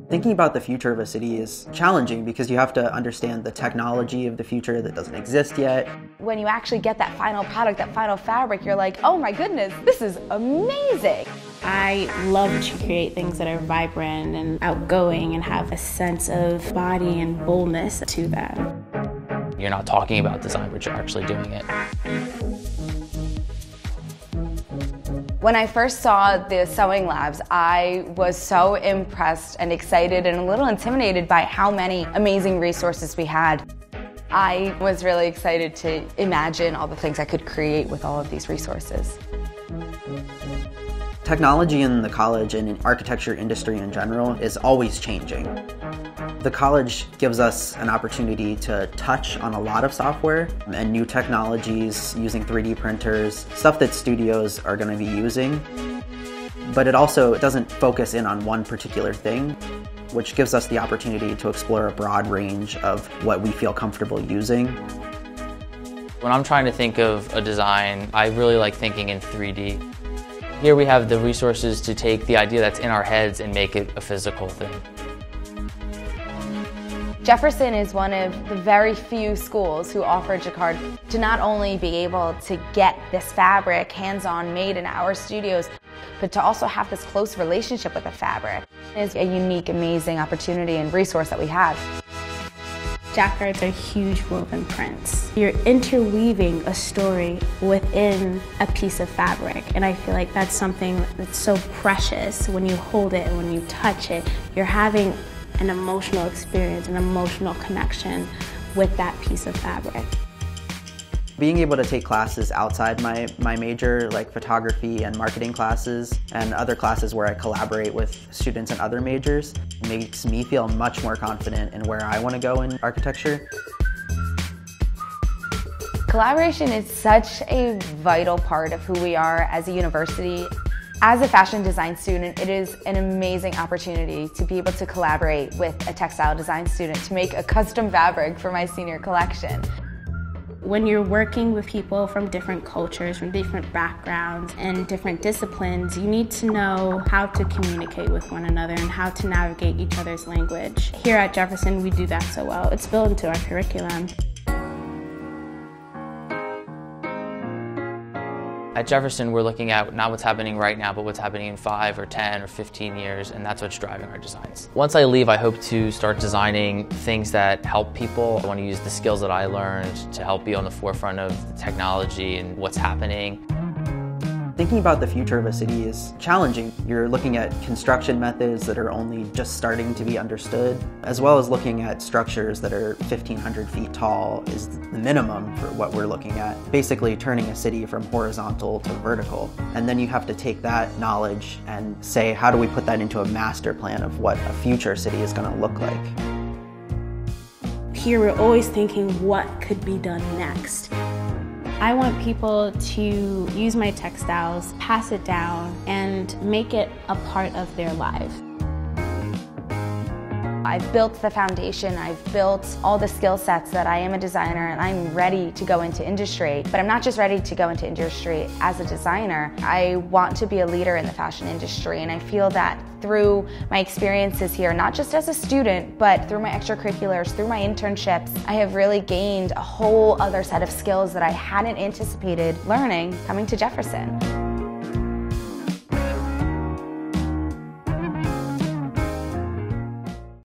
Thinking about the future of a city is challenging because you have to understand the technology of the future that doesn't exist yet. When you actually get that final product, that final fabric, you're like, oh my goodness, this is amazing. I love to create things that are vibrant and outgoing and have a sense of body and boldness to them. You're not talking about design, but you're actually doing it. When I first saw the sewing labs, I was so impressed and excited and a little intimidated by how many amazing resources we had. I was really excited to imagine all the things I could create with all of these resources. Technology in the college and in architecture industry in general is always changing. The college gives us an opportunity to touch on a lot of software and new technologies using 3D printers, stuff that studios are going to be using. But it also doesn't focus in on one particular thing, which gives us the opportunity to explore a broad range of what we feel comfortable using. When I'm trying to think of a design, I really like thinking in 3D. Here we have the resources to take the idea that's in our heads and make it a physical thing. Jefferson is one of the very few schools who offer jacquard to not only be able to get this fabric hands-on made in our studios, but to also have this close relationship with the fabric. It's a unique, amazing opportunity and resource that we have. Jacquards are huge woven prints. You're interweaving a story within a piece of fabric, and I feel like that's something that's so precious when you hold it and when you touch it. You're having an emotional experience, an emotional connection with that piece of fabric. Being able to take classes outside my major, like photography and marketing classes, and other classes where I collaborate with students in other majors, makes me feel much more confident in where I want to go in architecture. Collaboration is such a vital part of who we are as a university. As a fashion design student, it is an amazing opportunity to be able to collaborate with a textile design student to make a custom fabric for my senior collection. When you're working with people from different cultures, from different backgrounds and different disciplines, you need to know how to communicate with one another and how to navigate each other's language. Here at Jefferson, we do that so well. It's built into our curriculum. At Jefferson, we're looking at not what's happening right now, but what's happening in 5 or 10 or 15 years, and that's what's driving our designs. Once I leave, I hope to start designing things that help people. I want to use the skills that I learned to help be on the forefront of the technology and what's happening. Thinking about the future of a city is challenging. You're looking at construction methods that are only just starting to be understood, as well as looking at structures that are 1,500 feet tall is the minimum for what we're looking at. Basically turning a city from horizontal to vertical. And then you have to take that knowledge and say, how do we put that into a master plan of what a future city is going to look like? Here we're always thinking what could be done next. I want people to use my textiles, pass it down, and make it a part of their life. I've built the foundation, I've built all the skill sets that I am a designer and I'm ready to go into industry. But I'm not just ready to go into industry as a designer, I want to be a leader in the fashion industry, and I feel that through my experiences here, not just as a student, but through my extracurriculars, through my internships, I have really gained a whole other set of skills that I hadn't anticipated learning coming to Jefferson.